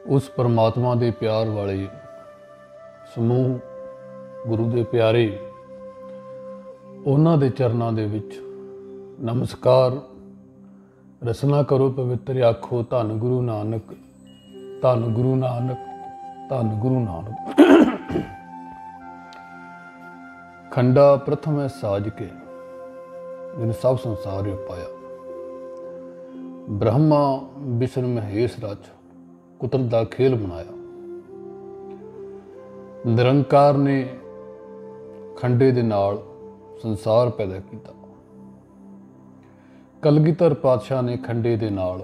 उस परमात्मा के प्यार वाले समूह गुरु के प्यारे उन्हां दे चरनां दे विच नमस्कार। रसना करो पवित्र आखो धन गुरु नानक, धन गुरु नानक, धन गुरु नानक। खंडा प्रथम है साज के जिन सब संसार पाया। ब्रह्मा विष्णु महेश रच कुदरत दा खेल बनाया। निरंकार ने खंडे दे नाल संसार पैदा किया। कलगीधर पातशाह ने खंडे दे नाल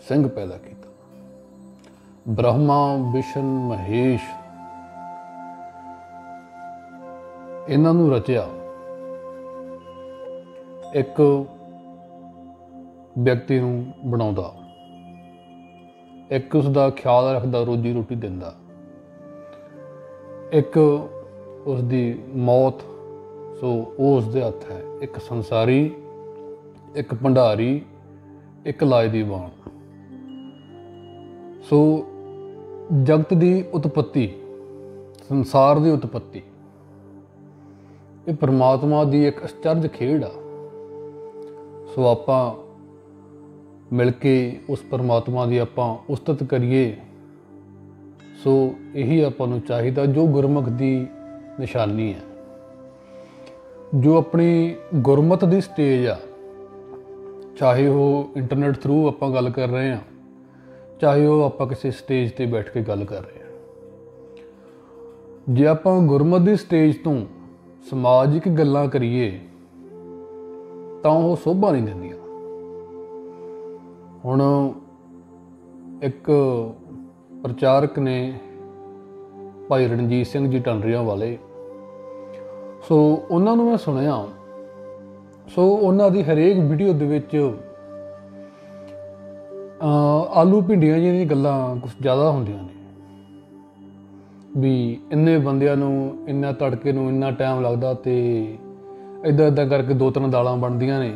सिंह पैदा किया। ब्रह्मा विष्णु महेश इन्हां नूं रचिया। एक व्यक्ति नूं बनाउंदा, एक उसका ख्याल रखदा, रोजी रोटी दिंदा, एक उसकी मौत सो वो उसके हथ है। एक संसारी, एक भंडारी, एक लाए दी बाण। सो जगत की उत्पत्ति, संसार की उत्पत्ति ये परमात्मा की एक आश्चर्य खेड आ। सो आपां मिल के उस परमात्मा की आपां उस्तत करिए। सो यही आपां नूं चाहिदा जो गुरमुख की निशानी है, जो अपनी गुरमत की स्टेज आ। चाहे वो इंटरनेट थ्रू आपां गल कर रहे हैं, चाहे वो आपां किसी स्टेज पर बैठ के गल कर रहे हैं। जे आपां गुरमत की स्टेज तो समाजिक गल्लां करिए तां वो शोभा नहीं दिंदियां। हुण एक प्रचारक ने भाई रणजीत सिंह जी ढंडरियां वाले, सो उन्होंने मैं सुनिया। सो उन्हों की हरेक वीडियो दे विच आलू भिंडियां जी दी गल्लां कुछ ज़्यादा होंदियां ने भी इन्ने बंदियां नूं इन्ना तड़के नूं इन्ना टाइम लगदा ते इदां इदां करके 2-3 दालां बनदियां ने।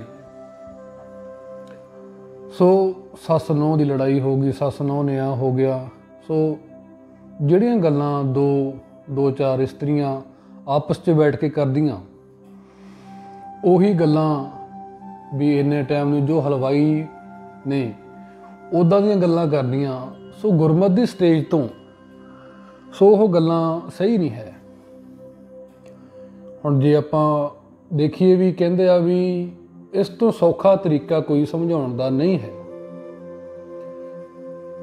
सो सस नूंह की लड़ाई हो गई, सस नूंह ने आ हो गया। सो जिहड़ियां गल्लां दो चार इस्त्रियां आपस च बैठ के करदियां, उही गल्लां भी इन्ने टाइम नूं जो हलवाई ने उदां दीयां गल्लां करदियां। सो गुरमत की स्टेज तो सो वो गल्लां सही नहीं है। हुण जे आपां देखिए भी कहंदे आ भी इस तो सौखा तरीका कोई समझाउण दा नहीं है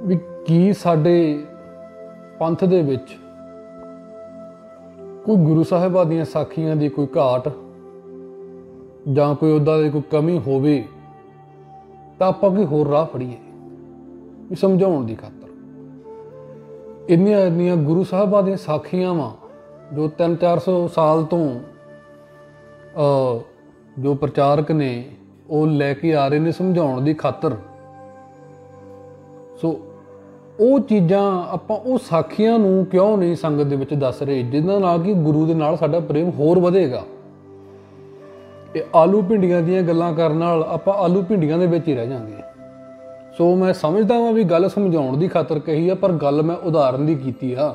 भी की साडे पंथ दे विच कोई गुरु साहिबां दीयां साखियां दी कोई घाट जां कोई उदां दी कोई कमी होवे तां आपां कोई होर राह फड़ीए भी समझाउण दी खातर। इन्नियां गुरु साहिबां दीयां साखियां वां जो 300-400 साल तो जो प्रचारक ने वो लैके आ रहे ने समझाउण दी खातर। सो वो चीज़ां आपां वो साखियां नूं क्यों नहीं संगत दे विच दस रहे जिन्हां नाल कि गुरु दे नाल साडा प्रेम होर वधेगा। ये आलू भिंडियां दीयां गल्लां करन नाल आपां आलू भिंडियां दे विच ही रह जांगे। सो मैं समझदा वां भी गल समझाउण दी खातर कही आ, पर गल मैं उदाहरण दी कीती आ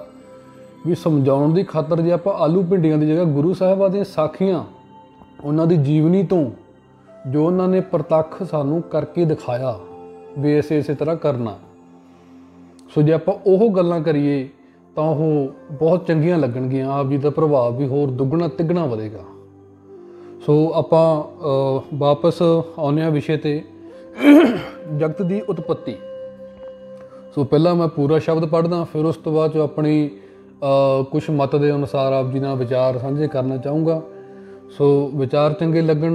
भी समझाउण दी खातर जे आपां आलू भिंडियां दी जगह गुरु साहिबां दीयां साखियां उन्हां दी जीवनी तो जो उन्होंने प्रतੱਖ सानू करके दिखाया भी इस तरह करना। सो जे आपां ओह गल्लां करिए तां ओह बहुत चंगियां लगणगियां। आप जी दा प्रभाव भी होर दुगना तिगना वधेगा। सो आपां वापस आउने विषय ते जगत की उत्पत्ति। सो पहला मैं पूरा शब्द पढ़दा, फिर उस तो बाद अपनी कुछ मत के अनुसार आप जी नाल विचार साझे करना चाहूँगा। सो विचार चंगे लगन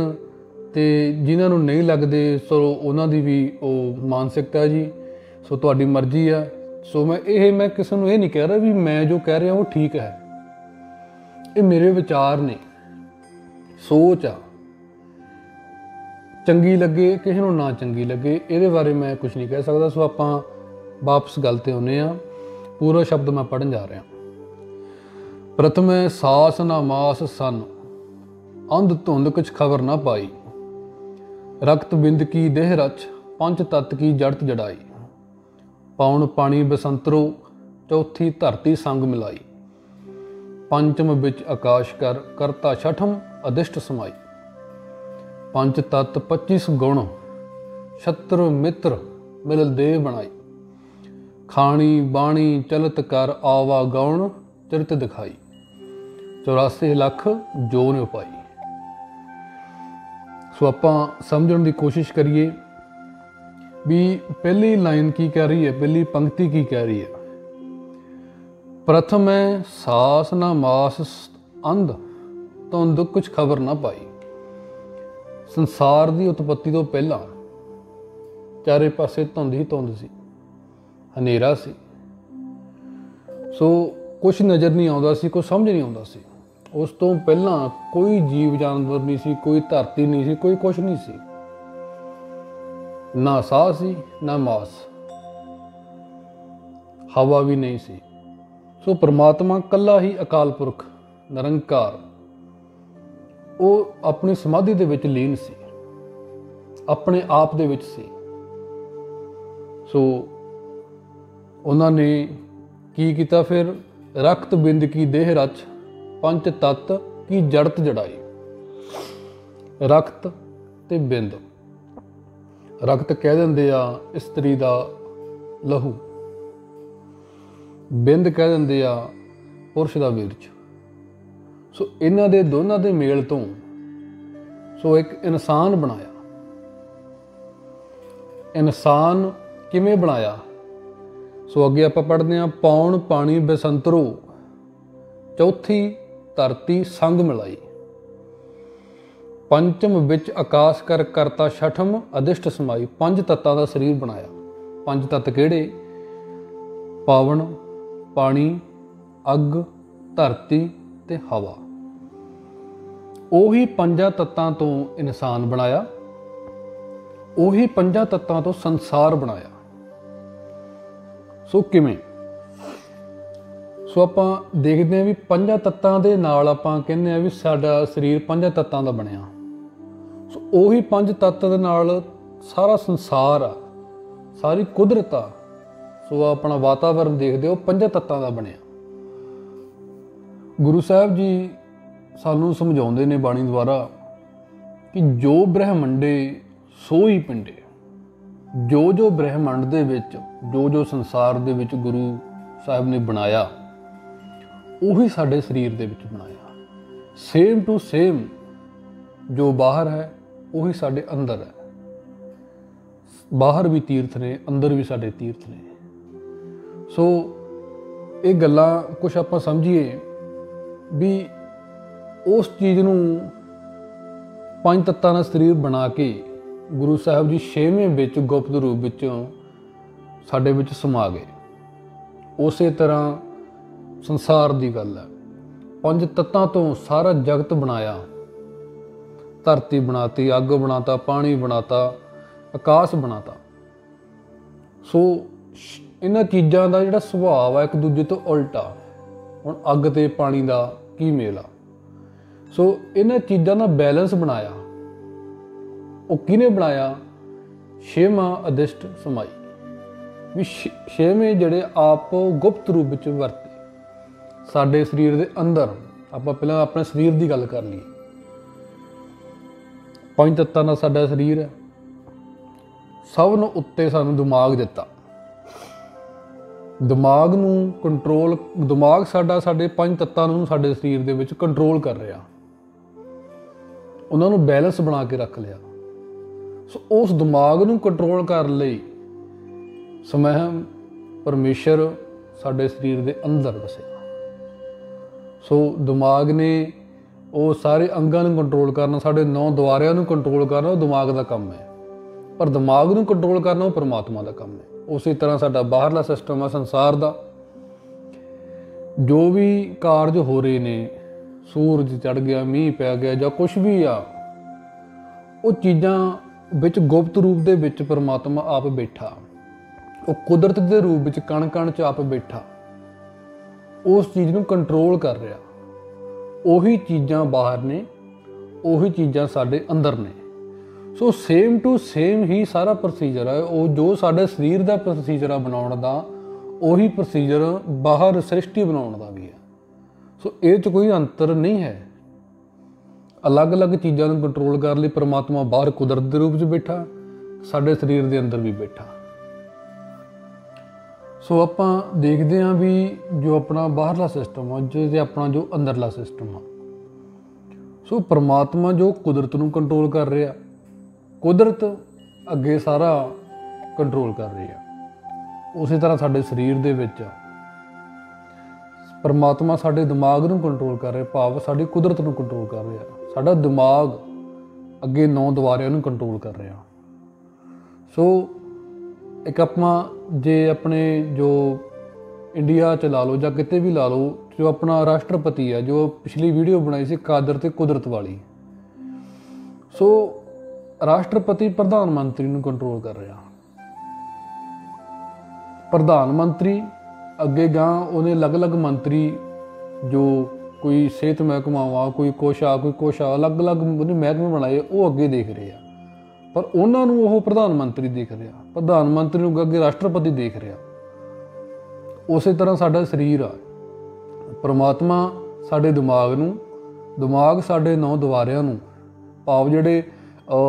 ते जिन्हां नूं नहीं लगदे सो उन्हां दी भी मानसिकता जी। सो तुहाडी मर्जी आ। सो मैं किसी नूं ये नहीं कह रहा भी मैं जो कह रहा वो ठीक है। ये मेरे विचार ने, सोच आ। चंगी लगे किसी नूं ना चंगी लगे ये बारे मैं कुछ नहीं कह सकता। सो आपां वापस गल ते आउणे आ। पूरा शब्द मैं पढ़न जा रहा। प्रथम सास ना मास सन, अंध धुंध कुछ खबर ना पाई। रक्त बिंद की देह रच, पंच तत्त की जड़त जड़ाई। पौन पानी बसंतरो, चौथी धरती संग मिलाई। पंचम बिच आकाश कर, करता छठम अधिष्ट समाई। पंच तत्त 25 गुण, छत्र मित्र मिल देव बनाई। खाणी बाणी चलत कर, आवा गौण चरित दिखाई। 84 ਲੱਖ ਜੋਨ ਉਪਾਈ। ਸੋ ਆਪਾਂ ਸਮਝਣ ਦੀ ਕੋਸ਼ਿਸ਼ ਕਰੀਏ ਵੀ ਪਹਿਲੀ ਲਾਈਨ ਕੀ ਕਹਿ ਰਹੀ ਹੈ, ਪਹਿਲੀ ਪੰਕਤੀ ਕੀ ਕਹਿ ਰਹੀ ਹੈ। ਪ੍ਰਥਮ ਹੈ ਸਾਸ ਨਾ ਮਾਸ ਅੰਧ, ਧੁੰਦ ਕੁਛ ਖਬਰ ਨਾ ਪਾਈ। ਸੰਸਾਰ ਦੀ ਉਤਪੱਤੀ ਤੋਂ ਪਹਿਲਾਂ ਚਾਰੇ ਪਾਸੇ ਧੁੰਦ ਹੀ ਧੁੰਦ ਸੀ, ਹਨੇਰਾ ਸੀ। ਸੋ ਕੁਛ ਨਜ਼ਰ ਨਹੀਂ ਆਉਂਦਾ ਸੀ, ਕੁਛ ਸਮਝ ਨਹੀਂ ਆਉਂਦਾ ਸੀ। ਉਸ ਤੋਂ ਪਹਿਲਾਂ ਕੋਈ ਜੀਵ ਜਾਨਵਰ ਨਹੀਂ ਸੀ, ਕੋਈ ਧਰਤੀ ਨਹੀਂ ਸੀ, ਕੋਈ ਕੁਛ ਨਹੀਂ ਸੀ। ਨਾ ਸਾਹ ਸੀ, ਨਾ ਮਾਸ, ਹਵਾ ਵੀ ਨਹੀਂ ਸੀ। ਸੋ ਪਰਮਾਤਮਾ ਇਕੱਲਾ ਹੀ ਅਕਾਲ ਪੁਰਖ ਨਿਰੰਕਾਰ, ਉਹ ਆਪਣੀ ਸਮਾਧੀ ਦੇ ਵਿੱਚ ਲੀਨ ਸੀ, ਆਪਣੇ ਆਪ ਦੇ ਵਿੱਚ ਸੀ। ਸੋ ਉਹਨਾਂ ਨੇ ਕੀ ਕੀਤਾ ਫਿਰ? ਰਕਤ ਬਿੰਦ ਕੀ ਦੇਹ ਰਚ, ਪੰਚ ਤੱਤ ਕੀ ਜੜਤ ਜੜਾਈ। ਰਕਤ ਤੇ ਬਿੰਦ, ਰਕਤ ਕਹਿ ਦਿੰਦੇ ਆ ਇਸਤਰੀ ਦਾ ਲਹੂ, ਬਿੰਦ ਕਹਿ ਦਿੰਦੇ ਆ ਪੁਰਸ਼ ਦਾ ਵੀਰਜ। ਸੋ ਇਹਨਾਂ ਦੇ ਦੋਨਾਂ ਦੇ ਮੇਲ ਤੋਂ ਸੋ ਇੱਕ ਇਨਸਾਨ ਬਣਾਇਆ। ਇਨਸਾਨ ਕਿਵੇਂ ਬਣਾਇਆ? ਸੋ ਅੱਗੇ ਆਪਾਂ ਪੜ੍ਹਦੇ ਹਾਂ, ਪੌਣ ਪਾਣੀ ਬਸੰਤਰੋ, ਚੌਥੀ ਧਰਤੀ ਸੰਗ ਮਿਲਾਈ। ਪੰਚਮ ਵਿੱਚ ਆਕਾਸ਼ ਕਰ, ਕਰਤਾ ਛਠਮ ਅਧਿਸ਼ਟ ਸਮਾਈ। ਪੰਜ ਤੱਤਾਂ ਦਾ ਸਰੀਰ ਬਣਾਇਆ। ਪੰਜ ਤੱਤ ਕਿਹੜੇ? ਪਵਨ, ਪਾਣੀ, ਅੱਗ, ਧਰਤੀ ਤੇ ਹਵਾ। ਉਹੀ ਪੰਜਾਂ ਤੱਤਾਂ ਤੋਂ ਇਨਸਾਨ ਬਣਾਇਆ, ਉਹੀ ਪੰਜਾਂ ਤੱਤਾਂ ਤੋਂ ਸੰਸਾਰ ਬਣਾਇਆ। ਸੋ ਕਿਵੇਂ? ਸੋ ਆਪਾਂ ਦੇਖਦੇ ਹਾਂ ਵੀ ਪੰਜਾਂ ਤੱਤਾਂ ਦੇ ਨਾਲ ਆਪਾਂ ਕਹਿੰਦੇ ਹਾਂ ਵੀ ਸਾਡਾ ਸਰੀਰ ਪੰਜਾਂ ਤੱਤਾਂ ਦਾ ਬਣਿਆ। ਸੋ ਉਹੀ ਪੰਜ ਤੱਤ ਦੇ ਨਾਲ ਸਾਰਾ ਸੰਸਾਰ ਆ, ਸਾਰੀ ਕੁਦਰਤ ਆ। ਸੋ ਆਪਣਾ ਵਾਤਾਵਰਨ ਦੇਖਦੇ ਹੋ ਪੰਜਾਂ ਤੱਤਾਂ ਦਾ ਬਣਿਆ। ਗੁਰੂ ਸਾਹਿਬ ਜੀ ਸਾਨੂੰ ਸਮਝਾਉਂਦੇ ਨੇ ਬਾਣੀ ਦੁਆਰਾ ਕਿ ਜੋ ਬ੍ਰਹਮੰਡੇ ਸੋ ਹੀ ਪਿੰਡੇ। ਜੋ ਜੋ ਬ੍ਰਹਿਮੰਡ ਦੇ ਵਿੱਚ, ਜੋ ਜੋ ਸੰਸਾਰ ਦੇ ਵਿੱਚ ਗੁਰੂ ਸਾਹਿਬ ਨੇ ਬਣਾਇਆ, ਉਹੀ ਸਾਡੇ ਸਰੀਰ ਦੇ ਵਿੱਚ ਬਣਾਇਆ। ਸੇਮ ਟੂ ਸੇਮ ਜੋ ਬਾਹਰ ਹੈ ਉਹੀ ਸਾਡੇ ਅੰਦਰ ਹੈ। ਬਾਹਰ ਵੀ ਤੀਰਥ ਨੇ, ਅੰਦਰ ਵੀ ਸਾਡੇ ਤੀਰਥ ਨੇ। ਸੋ ਇਹ ਗੱਲਾਂ ਕੁਛ ਆਪਾਂ ਸਮਝੀਏ ਵੀ ਉਸ ਚੀਜ਼ ਨੂੰ ਪੰਜ ਤੱਤਾਂ ਦਾ ਸਰੀਰ ਬਣਾ ਕੇ ਗੁਰੂ ਸਾਹਿਬ ਜੀ 6ਵੇਂ ਵਿੱਚ ਗੁਪਤ ਰੂਪ ਵਿੱਚੋਂ ਸਾਡੇ ਵਿੱਚ ਸਮਾ ਗਏ। ਉਸੇ ਤਰ੍ਹਾਂ ਸੰਸਾਰ ਦੀ ਗੱਲ ਹੈ। ਪੰਜ ਤੱਤਾਂ ਤੋਂ ਸਾਰਾ ਜਗਤ ਬਣਾਇਆ। ਧਰਤੀ ਬਣਾਤੀ, ਅੱਗ ਬਣਾਤਾ, ਪਾਣੀ ਬਣਾਤਾ, ਆਕਾਸ਼ ਬਣਾਤਾ। ਸੋ ਇਹਨਾਂ ਚੀਜ਼ਾਂ ਦਾ ਜਿਹੜਾ ਸੁਭਾਅ ਆ ਇੱਕ ਦੂਜੇ ਤੋਂ ਉਲਟਾ। ਹੁਣ ਅੱਗ ਤੇ ਪਾਣੀ ਦਾ ਕੀ ਮੇਲ ਆ? ਸੋ ਇਹਨਾਂ ਚੀਜ਼ਾਂ ਦਾ ਬੈਲੈਂਸ ਬਣਾਇਆ। ਉਹ ਕਿਹਨੇ ਬਣਾਇਆ? ਛੇਵਾਂ ਅਧਿਸ਼ਟ ਸਮਾਈ। ਵੀ ਛੇਵੇਂ ਜਿਹੜੇ ਆਪ ਗੁਪਤ ਰੂਪ ਵਿੱਚ ਵਰਤੇ ਸਾਡੇ ਸਰੀਰ ਦੇ ਅੰਦਰ। ਆਪਾਂ ਪਹਿਲਾਂ ਆਪਣੇ ਸਰੀਰ ਦੀ ਗੱਲ ਕਰ ਲਈਏ। ਪੰਜ ਤੱਤਾਂ ਦਾ ਸਾਡਾ ਸਰੀਰ ਹੈ। ਸਭ ਨੂੰ ਉੱਤੇ ਸਾਨੂੰ ਦਿਮਾਗ ਦਿੱਤਾ। ਦਿਮਾਗ ਨੂੰ ਕੰਟਰੋਲ, ਦਿਮਾਗ ਸਾਡਾ ਸਾਡੇ ਪੰਜ ਤੱਤਾਂ ਨੂੰ ਸਾਡੇ ਸਰੀਰ ਦੇ ਵਿੱਚ ਕੰਟਰੋਲ ਕਰ ਰਿਹਾ, ਉਹਨਾਂ ਨੂੰ ਬੈਲੈਂਸ ਬਣਾ ਕੇ ਰੱਖ ਲਿਆ। ਸੋ ਉਸ ਦਿਮਾਗ ਨੂੰ ਕੰਟਰੋਲ ਕਰਨ ਲਈ ਸਵੈਮ ਪਰਮੇਸ਼ਰ ਸਾਡੇ ਸਰੀਰ ਦੇ ਅੰਦਰ ਵਸਿਆ। ਸੋ ਦਿਮਾਗ ਨੇ ਉਹ ਸਾਰੇ ਅੰਗਾਂ ਨੂੰ ਕੰਟਰੋਲ ਕਰਨਾ, ਸਾਡੇ 9 ਦੁਆਰਿਆਂ ਨੂੰ ਕੰਟਰੋਲ ਕਰਨਾ ਉਹ ਦਿਮਾਗ ਦਾ ਕੰਮ ਹੈ। ਪਰ ਦਿਮਾਗ ਨੂੰ ਕੰਟਰੋਲ ਕਰਨਾ ਉਹ ਪਰਮਾਤਮਾ ਦਾ ਕੰਮ ਹੈ। ਉਸੇ ਤਰ੍ਹਾਂ ਸਾਡਾ ਬਾਹਰਲਾ ਸਿਸਟਮ ਆ ਸੰਸਾਰ ਦਾ। ਜੋ ਵੀ ਕਾਰਜ ਹੋ ਰਹੇ ਨੇ, ਸੂਰਜ ਚੜ੍ਹ ਗਿਆ, ਮੀਂਹ ਪੈ ਗਿਆ ਜਾਂ ਕੁਛ ਵੀ ਆ, ਉਹ ਚੀਜ਼ਾਂ ਵਿੱਚ ਗੁਪਤ ਰੂਪ ਦੇ ਵਿੱਚ ਪਰਮਾਤਮਾ ਆਪ ਬੈਠਾ। ਉਹ ਕੁਦਰਤ ਦੇ ਰੂਪ ਵਿੱਚ ਕਣ ਕਣ 'ਚ ਆਪ ਬੈਠਾ, ਉਸ ਚੀਜ਼ ਨੂੰ ਕੰਟਰੋਲ ਕਰ ਰਿਹਾ। ਉਹੀ ਚੀਜ਼ਾਂ ਬਾਹਰ ਨੇ, ਉਹੀ ਚੀਜ਼ਾਂ ਸਾਡੇ ਅੰਦਰ ਨੇ। ਸੋ ਸੇਮ ਟੂ ਸੇਮ ਹੀ ਸਾਰਾ ਪ੍ਰੋਸੀਜਰ ਹੈ। ਉਹ ਜੋ ਸਾਡੇ ਸਰੀਰ ਦਾ ਪ੍ਰੋਸੀਜਰ ਆ ਬਣਾਉਣ ਦਾ, ਉਹੀ ਪ੍ਰੋਸੀਜਰ ਬਾਹਰ ਸ੍ਰਿਸ਼ਟੀ ਬਣਾਉਣ ਦਾ ਵੀ ਹੈ। ਸੋ ਇਹ 'ਚ ਕੋਈ ਅੰਤਰ ਨਹੀਂ ਹੈ। ਅਲੱਗ-ਅਲੱਗ ਚੀਜ਼ਾਂ ਨੂੰ ਕੰਟਰੋਲ ਕਰਨ ਲਈ ਪਰਮਾਤਮਾ ਬਾਹਰ ਕੁਦਰਤ ਦੇ ਰੂਪ 'ਚ ਬੈਠਾ, ਸਾਡੇ ਸਰੀਰ ਦੇ ਅੰਦਰ ਵੀ ਬੈਠਾ। ਸੋ ਆਪਾਂ ਦੇਖਦੇ ਹਾਂ ਵੀ ਜੋ ਆਪਣਾ ਬਾਹਰਲਾ ਸਿਸਟਮ ਆ ਤੇ ਆਪਣਾ ਜੋ ਅੰਦਰਲਾ ਸਿਸਟਮ ਆ, ਸੋ ਪਰਮਾਤਮਾ ਜੋ ਕੁਦਰਤ ਨੂੰ ਕੰਟਰੋਲ ਕਰ ਰਿਹਾ, ਕੁਦਰਤ ਅੱਗੇ ਸਾਰਾ ਕੰਟਰੋਲ ਕਰ ਰਹੀ ਆ। ਉਸੇ ਤਰ੍ਹਾਂ ਸਾਡੇ ਸਰੀਰ ਦੇ ਵਿੱਚ ਪਰਮਾਤਮਾ ਸਾਡੇ ਦਿਮਾਗ ਨੂੰ ਕੰਟਰੋਲ ਕਰ ਰਿਹਾ, ਭਾਵ ਸਾਡੀ ਕੁਦਰਤ ਨੂੰ ਕੰਟਰੋਲ ਕਰ ਰਿਹਾ। ਸਾਡਾ ਦਿਮਾਗ ਅੱਗੇ 9 ਦੁਆਰਿਆਂ ਨੂੰ ਕੰਟਰੋਲ ਕਰ ਰਿਹਾ। ਸੋ ਇੱਕ ਆਪਾਂ ਜੇ ਆਪਣੇ ਜੋ ਇੰਡੀਆ 'ਚ ਲਾ ਲਓ ਜਾਂ ਕਿਤੇ ਵੀ ਲਾ ਲਓ, ਜੋ ਆਪਣਾ ਰਾਸ਼ਟਰਪਤੀ ਆ, ਜੋ ਪਿਛਲੀ ਵੀਡੀਓ ਬਣਾਈ ਸੀ ਕਾਦਰ ਤੇ ਕੁਦਰਤ ਵਾਲੀ, ਸੋ ਰਾਸ਼ਟਰਪਤੀ ਪ੍ਰਧਾਨ ਮੰਤਰੀ ਨੂੰ ਕੰਟਰੋਲ ਕਰ ਰਿਹਾ। ਪ੍ਰਧਾਨ ਮੰਤਰੀ ਅੱਗੇ ਗਾਂ ਉਹਨੇ ਅਲੱਗ-ਅਲੱਗ ਮੰਤਰੀ, ਜੋ ਕੋਈ ਸਿਹਤ ਮਹਿਕਮਾ ਵਾ, ਕੋਈ ਕੁਛ ਆ, ਕੋਈ ਕੁਛ ਆ, ਅਲੱਗ-ਅਲੱਗ ਉਹਨੇ ਮਹਿਕਮੇ ਬਣਾਏ, ਉਹ ਅੱਗੇ ਦੇਖ ਰਹੇ ਆ। ਪਰ ਉਹਨਾਂ ਨੂੰ ਉਹ ਪ੍ਰਧਾਨ ਮੰਤਰੀ ਦੇਖ ਰਿਹਾ, ਪ੍ਰਧਾਨ ਮੰਤਰੀ ਨੂੰ ਅੱਗੇ ਰਾਸ਼ਟਰਪਤੀ ਦੇਖ ਰਿਹਾ। ਉਸੇ ਤਰ੍ਹਾਂ ਸਾਡਾ ਸਰੀਰ ਆ, ਪਰਮਾਤਮਾ ਸਾਡੇ ਦਿਮਾਗ ਨੂੰ, ਦਿਮਾਗ ਸਾਡੇ 9 ਦੁਆਰਿਆਂ ਨੂੰ, ਭਾਵ ਜਿਹੜੇ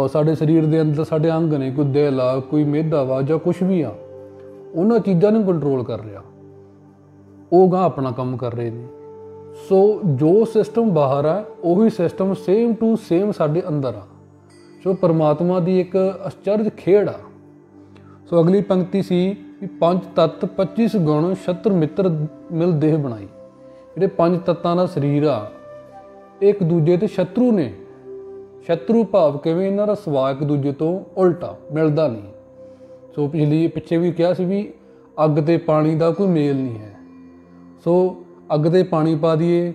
ਸਾਡੇ ਸਰੀਰ ਦੇ ਅੰਦਰ ਸਾਡੇ ਅੰਗ ਨੇ, ਕੋਈ ਦਿਲ ਆ, ਕੋਈ ਮਿਹਦਾ ਵਾ ਜਾਂ ਕੁਛ ਵੀ ਆ, ਉਹਨਾਂ ਚੀਜ਼ਾਂ ਨੂੰ ਕੰਟਰੋਲ ਕਰ ਰਿਹਾ। ਉਹ ਗਾਂ ਆਪਣਾ ਕੰਮ ਕਰ ਰਹੇ ਨੇ। ਸੋ ਜੋ ਸਿਸਟਮ ਬਾਹਰ ਆ, ਉਹੀ ਸਿਸਟਮ ਸੇਮ ਟੂ ਸੇਮ ਸਾਡੇ ਅੰਦਰ ਆ। ਸੋ ਪਰਮਾਤਮਾ ਦੀ ਇੱਕ ਅਚਰਜ ਖੇਡ ਆ। ਸੋ ਅਗਲੀ ਪੰਕਤੀ ਸੀ ਵੀ 5 ਤੱਤ 25 ਗੁਣ ਛਤਰ ਮਿੱਤਰ ਮਿਲ ਦੇਹ ਬਣਾਈ। ਜਿਹੜੇ 5 ਤੱਤਾਂ ਦਾ ਸਰੀਰ ਆ, ਇੱਕ ਦੂਜੇ ਤੇ ਸ਼ਤਰੂ ਨੇ। ਸ਼ਤਰੂ ਭਾਵ ਕਿਵੇਂ? ਇਹਨਾਂ ਦਾ ਸੁਭਾਅ ਇੱਕ ਦੂਜੇ ਤੋਂ ਉਲਟਾ, ਮਿਲਦਾ ਨਹੀਂ। ਸੋ ਪਿੱਛੇ ਵੀ ਕਿਹਾ ਸੀ ਵੀ ਅੱਗ ਤੇ ਪਾਣੀ ਦਾ ਕੋਈ ਮੇਲ ਨਹੀਂ ਹੈ। ਸੋ ਅੱਗ ਤੇ ਪਾਣੀ ਪਾ ਦਈਏ,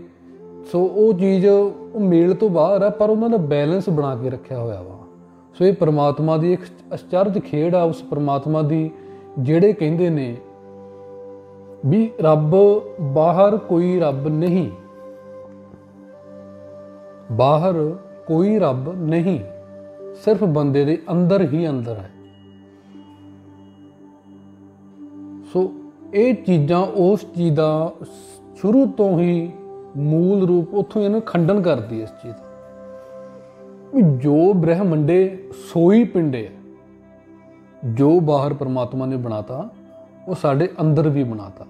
ਸੋ ਉਹ ਚੀਜ਼ ਉਹ ਮੇਲ ਤੋਂ ਬਾਹਰ ਆ, ਪਰ ਉਹਨਾਂ ਦਾ ਬੈਲੈਂਸ ਬਣਾ ਕੇ ਰੱਖਿਆ ਹੋਇਆ ਵਾ। ਸੋ ਇਹ ਪਰਮਾਤਮਾ ਦੀ ਇੱਕ ਅਚਰਜ ਖੇਡ ਆ। ਉਸ ਪਰਮਾਤਮਾ ਦੀ ਜਿਹੜੇ ਕਹਿੰਦੇ ਨੇ ਵੀ ਰੱਬ ਬਾਹਰ ਕੋਈ ਰੱਬ ਨਹੀਂ, ਬਾਹਰ ਕੋਈ ਰੱਬ ਨਹੀਂ, ਸਿਰਫ ਬੰਦੇ ਦੇ ਅੰਦਰ ਹੀ ਅੰਦਰ ਹੈ। ਸੋ ਇਹ ਚੀਜ਼ਾਂ ਉਸ ਚੀਜ਼ ਦਾ ਸ਼ੁਰੂ ਤੋਂ ਹੀ ਮੂਲ ਰੂਪ ਉੱਥੋਂ ਇਹਨੂੰ ਖੰਡਨ ਕਰਦੀ ਇਸ ਚੀਜ਼ ਦਾ ਵੀ ਜੋ ਬ੍ਰਹਮੰਡੇ ਸੋਈ ਪਿੰਡੇ, ਜੋ ਬਾਹਰ ਪਰਮਾਤਮਾ ਨੇ ਬਣਾਤਾ ਉਹ ਸਾਡੇ ਅੰਦਰ ਵੀ ਬਣਾਤਾ।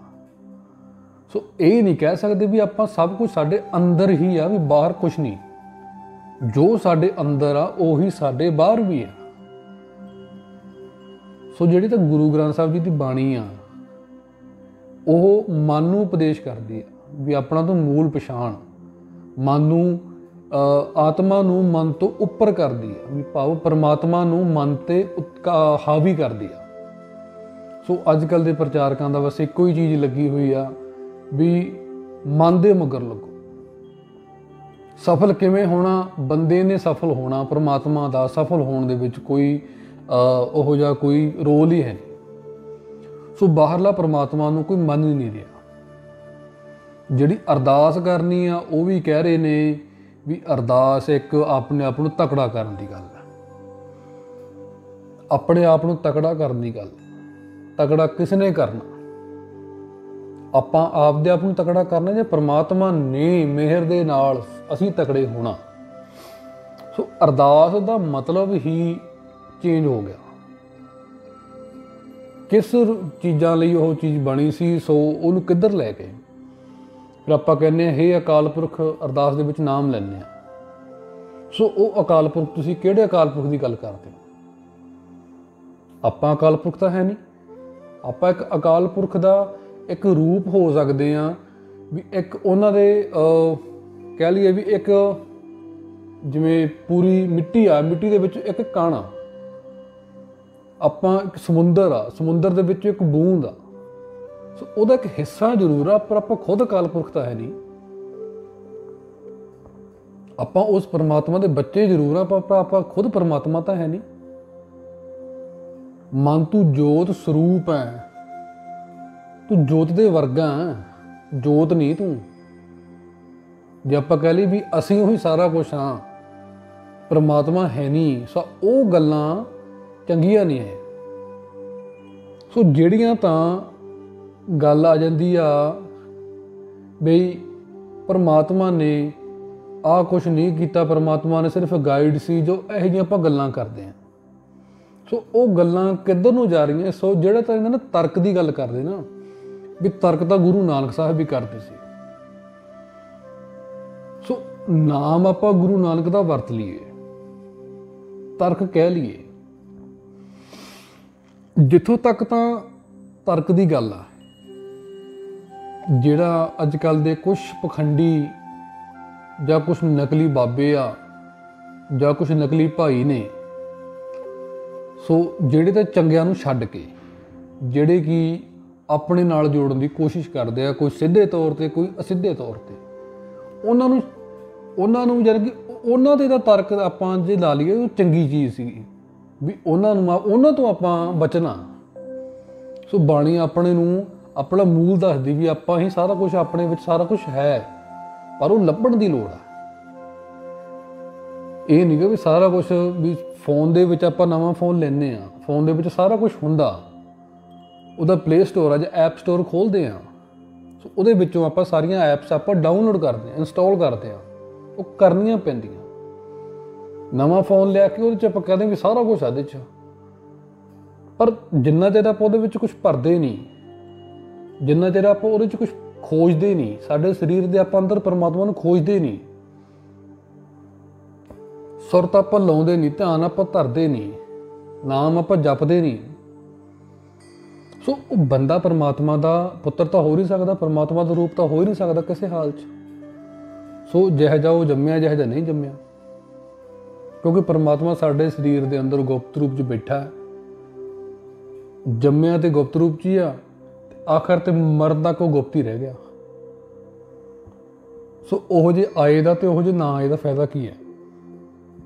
ਸੋ ਇਹ ਨਹੀਂ ਕਹਿ ਸਕਦੇ ਵੀ ਆਪਾਂ ਸਭ ਕੁਝ ਸਾਡੇ ਅੰਦਰ ਹੀ ਆ, ਵੀ ਬਾਹਰ ਕੁਝ ਨਹੀਂ। ਜੋ ਸਾਡੇ ਅੰਦਰ ਆ ਉਹੀ ਸਾਡੇ ਬਾਹਰ ਵੀ ਆ। ਸੋ ਜਿਹੜੀ ਤਾਂ ਗੁਰੂ ਗ੍ਰੰਥ ਸਾਹਿਬ ਜੀ ਦੀ ਬਾਣੀ ਆ, ਉਹ ਮਨ ਨੂੰ ਉਪਦੇਸ਼ ਕਰਦੀ ਆ ਵੀ ਆਪਣਾ ਤੋਂ ਮੂਲ ਪਛਾਣ, ਮਨ ਨੂੰ ਆਤਮਾ ਨੂੰ ਮਨ ਤੋਂ ਉੱਪਰ ਕਰਦੀ ਆ, ਵੀ ਭਾਵ ਪਰਮਾਤਮਾ ਨੂੰ ਮਨ ਤੇ ਹਾਵੀ ਕਰਦੀ ਆ। ਸੋ ਅੱਜ ਕੱਲ੍ਹ ਦੇ ਪ੍ਰਚਾਰਕਾਂ ਦਾ ਬਸ ਇੱਕੋ ਹੀ ਚੀਜ਼ ਲੱਗੀ ਹੋਈ ਆ ਵੀ ਮਨ ਦੇ ਮਗਰ ਲੱਗੋ। ਸਫਲ ਕਿਵੇਂ ਹੋਣਾ? ਬੰਦੇ ਨੇ ਸਫਲ ਹੋਣਾ, ਪਰਮਾਤਮਾ ਦਾ ਸਫਲ ਹੋਣ ਦੇ ਵਿੱਚ ਕੋਈ ਉਹੋ ਜਿਹਾ ਕੋਈ ਰੋਲ ਹੀ ਹੈ ਨਹੀਂ। ਸੋ ਬਾਹਰਲਾ ਪਰਮਾਤਮਾ ਨੂੰ ਕੋਈ ਮੰਨ ਹੀ ਨਹੀਂ ਰਿਹਾ। ਜਿਹੜੀ ਅਰਦਾਸ ਕਰਨੀ ਆ, ਉਹ ਵੀ ਕਹਿ ਰਹੇ ਨੇ ਵੀ ਅਰਦਾਸ ਇੱਕ ਆਪਣੇ ਆਪ ਨੂੰ ਤਕੜਾ ਕਰਨ ਦੀ ਗੱਲ ਹੈ, ਆਪਣੇ ਆਪ ਨੂੰ ਤਕੜਾ ਕਰਨ ਦੀ ਗੱਲ। ਤਕੜਾ ਕਿਸ ਨੇ ਕਰਨਾ? ਆਪਾਂ ਆਪਦੇ ਆਪ ਨੂੰ ਤਕੜਾ ਕਰਨਾ ਜਾਂ ਪਰਮਾਤਮਾ ਨੇ ਮਿਹਰ ਦੇ ਨਾਲ ਅਸੀਂ ਤਕੜੇ ਹੋਣਾ। ਸੋ ਅਰਦਾਸ ਦਾ ਮਤਲਬ ਹੀ ਚੇਂਜ ਹੋ ਗਿਆ। ਕਿਸ ਚੀਜ਼ਾਂ ਲਈ ਉਹ ਚੀਜ਼ ਬਣੀ ਸੀ, ਸੋ ਉਹਨੂੰ ਕਿੱਧਰ ਲੈ ਗਏ। ਫਿਰ ਆਪਾਂ ਕਹਿੰਦੇ ਹਾਂ ਹੇ ਅਕਾਲ ਪੁਰਖ, ਅਰਦਾਸ ਦੇ ਵਿੱਚ ਨਾਮ ਲੈਂਦੇ ਹਾਂ। ਸੋ ਉਹ ਅਕਾਲ ਪੁਰਖ, ਤੁਸੀਂ ਕਿਹੜੇ ਅਕਾਲ ਪੁਰਖ ਦੀ ਗੱਲ ਕਰਦੇ ਹੋ? ਆਪਾਂ ਅਕਾਲ ਪੁਰਖ ਤਾਂ ਹੈ ਨਹੀਂ। ਆਪਾਂ ਇੱਕ ਅਕਾਲ ਪੁਰਖ ਦਾ ਇੱਕ ਰੂਪ ਹੋ ਸਕਦੇ ਹਾਂ, ਵੀ ਇੱਕ ਉਹਨਾਂ ਦੇ ਕਹਿ ਲਈਏ ਵੀ ਇੱਕ ਜਿਵੇਂ ਪੂਰੀ ਮਿੱਟੀ ਆ, ਮਿੱਟੀ ਦੇ ਵਿੱਚ ਇੱਕ ਕਣ ਆ। ਆਪਾਂ ਇੱਕ ਸਮੁੰਦਰ ਆ, ਸਮੁੰਦਰ ਦੇ ਵਿੱਚ ਇੱਕ ਬੂੰਦ ਆ। ਸੋ ਉਹਦਾ ਇੱਕ ਹਿੱਸਾ ਜ਼ਰੂਰ ਆ, ਪਰ ਆਪਾਂ ਖੁਦ ਅਕਾਲ ਪੁਰਖ ਤਾਂ ਹੈ ਨਹੀਂ। ਆਪਾਂ ਉਸ ਪਰਮਾਤਮਾ ਦੇ ਬੱਚੇ ਜ਼ਰੂਰ ਆ, ਪਰ ਆਪਾਂ ਖੁਦ ਪਰਮਾਤਮਾ ਤਾਂ ਹੈ ਨਹੀਂ। ਮਨ ਤੂੰ ਜੋਤ ਸਰੂਪ ਹੈ, ਤੂੰ ਜੋਤ ਦੇ ਵਰਗਾ ਹੈ, ਜੋਤ ਨਹੀਂ ਤੂੰ। ਜੇ ਆਪਾਂ ਕਹਿ ਲਈ ਵੀ ਅਸੀਂ ਉਹੀ ਸਾਰਾ ਕੁਛ ਹਾਂ, परमात्मा है नहीं, सो ਉਹ ਗੱਲਾਂ ਚੰਗੀਆਂ ਨਹੀਂ ਹੈ। ਸੋ ਜਿਹੜੀਆਂ ਤਾਂ ਗੱਲ ਆ ਜਾਂਦੀ ਆ ਬਈ परमात्मा ने आ कुछ नहीं किया, परमात्मा ने सिर्फ गाइड सी, जो ਇਹੋ ਜਿਹੀਆਂ ਆਪਾਂ ਗੱਲਾਂ ਕਰਦੇ ਹਾਂ। सो ਉਹ ਗੱਲਾਂ ਕਿੱਧਰ ਨੂੰ ਜਾ ਰਹੀਆਂ। ਸੋ ਜਿਹੜਾ ਤਾਂ ਇਹਨਾਂ ਨੇ ਤਰਕ ਦੀ ਗੱਲ ਕਰਦੇ ਨਾ, ਵੀ ਤਰਕ ਤਾਂ ਗੁਰੂ ਨਾਨਕ ਸਾਹਿਬ ਵੀ ਕਰਦੇ ਸੀ। ਸੋ ਨਾਮ ਆਪਾਂ ਗੁਰੂ ਨਾਨਕ ਦਾ ਵਰਤ ਲਈਏ, ਤਰਕ ਕਹਿ ਲਈਏ, ਜਿੱਥੋਂ ਤੱਕ ਤਾਂ ਤਰਕ ਦੀ ਗੱਲ ਆ, ਜਿਹੜਾ ਅੱਜ ਕੱਲ੍ਹ ਦੇ ਕੁਛ ਪਖੰਡੀ ਜਾਂ ਕੁਛ ਨਕਲੀ ਬਾਬੇ ਆ ਜਾਂ ਕੁਛ ਨਕਲੀ ਭਾਈ ਨੇ, ਸੋ ਜਿਹੜੇ ਤਾਂ ਚੰਗਿਆਂ ਨੂੰ ਛੱਡ ਕੇ ਜਿਹੜੇ ਕਿ ਆਪਣੇ ਨਾਲ ਜੋੜਨ ਦੀ ਕੋਸ਼ਿਸ਼ ਕਰਦੇ ਆ, ਕੋਈ ਸਿੱਧੇ ਤੌਰ 'ਤੇ ਕੋਈ ਅਸਿੱਧੇ ਤੌਰ 'ਤੇ, ਉਹਨਾਂ ਨੂੰ ਯਾਨੀ ਕਿ ਉਹਨਾਂ ਦੇ ਤਾਂ ਤਰਕ ਆਪਾਂ ਜੇ ਲਾ ਲਈਏ ਉਹ ਚੰਗੀ ਚੀਜ਼ ਸੀਗੀ ਵੀ ਉਹਨਾਂ ਤੋਂ ਆਪਾਂ ਬਚਣਾ। ਸੋ ਬਾਣੀ ਆਪਣੇ ਨੂੰ ਆਪਣਾ ਮੂਲ ਦੱਸਦੀ ਵੀ ਆਪਾਂ ਹੀ ਸਾਰਾ ਕੁਛ, ਆਪਣੇ ਵਿੱਚ ਸਾਰਾ ਕੁਛ ਹੈ, ਪਰ ਉਹ ਲੱਭਣ ਦੀ ਲੋੜ ਆ। ਇਹ ਨਹੀਂ ਕਿ ਵੀ ਸਾਰਾ ਕੁਛ ਵੀ ਫੋਨ ਦੇ ਵਿੱਚ ਆਪਾਂ ਨਵਾਂ ਫੋਨ ਲੈਂਦੇ ਹਾਂ, ਫੋਨ ਦੇ ਵਿੱਚ ਸਾਰਾ ਕੁਛ ਹੁੰਦਾ, ਉਹਦਾ ਪਲੇ ਸਟੋਰ ਆ ਜਾਂ ਐਪ ਸਟੋਰ ਖੋਲ੍ਹਦੇ ਹਾਂ, ਸੋ ਉਹਦੇ ਵਿੱਚੋਂ ਆਪਾਂ ਸਾਰੀਆਂ ਐਪਸ ਆਪਾਂ ਡਾਊਨਲੋਡ ਕਰਦੇ ਹਾਂ, ਇੰਸਟਾਲ ਕਰਦੇ ਹਾਂ, ਉਹ ਕਰਨੀਆਂ ਪੈਂਦੀਆਂ। ਨਵਾਂ ਫੋਨ ਲਿਆ ਕੇ ਉਹਦੇ 'ਚ ਆਪਾਂ ਕਹਿੰਦੇ ਵੀ ਸਾਰਾ ਕੁਛ ਆ ਇਹਦੇ 'ਚ, ਪਰ ਜਿੰਨਾ ਚਿਰ ਆਪਾਂ ਉਹਦੇ ਵਿੱਚ ਕੁਛ ਭਰਦੇ ਨਹੀਂ, ਜਿੰਨਾ ਚਿਰ ਆਪਾਂ ਉਹਦੇ 'ਚ ਕੁਛ ਖੋਜਦੇ ਨਹੀਂ, ਸਾਡੇ ਸਰੀਰ ਦੇ ਆਪਾਂ ਅੰਦਰ ਪਰਮਾਤਮਾ ਨੂੰ ਖੋਜਦੇ ਨਹੀਂ, ਸੁਰਤ ਆਪਾਂ ਲਾਉਂਦੇ ਨਹੀਂ, ਧਿਆਨ ਆਪਾਂ ਧਰਦੇ ਨਹੀਂ, ਨਾਮ ਆਪਾਂ ਜਪਦੇ ਨਹੀਂ, ਸੋ ਉਹ ਬੰਦਾ ਪਰਮਾਤਮਾ ਦਾ ਪੁੱਤਰ ਤਾਂ ਹੋ ਨਹੀਂ ਸਕਦਾ, ਪਰਮਾਤਮਾ ਦਾ ਰੂਪ ਤਾਂ ਹੋ ਹੀ ਨਹੀਂ ਸਕਦਾ ਕਿਸੇ ਹਾਲ 'ਚ। ਸੋ ਜਿਹੋ ਜਿਹਾ ਉਹ ਜੰਮਿਆ, ਜਿਹੋ ਜਿਹਾ ਨਹੀਂ ਜੰਮਿਆ, ਕਿਉਂਕਿ ਪਰਮਾਤਮਾ ਸਾਡੇ ਸਰੀਰ ਦੇ ਅੰਦਰ ਗੁਪਤ ਰੂਪ 'ਚ ਬੈਠਾ ਹੈ। ਜੰਮਿਆ ਤੇ ਗੁਪਤ ਰੂਪ 'ਚ ਹੀ ਆ, ਆਖਰ ਤੇ ਮਰਨ ਤੱਕ ਉਹ ਗੁਪਤ ਹੀ ਰਹਿ ਗਿਆ। ਸੋ ਉਹੋ ਜਿਹੇ ਆਏ ਦਾ ਤੇ ਉਹੋ ਜਿਹੇ ਨਾ ਆਏ ਦਾ ਫਾਇਦਾ ਕੀ ਹੈ?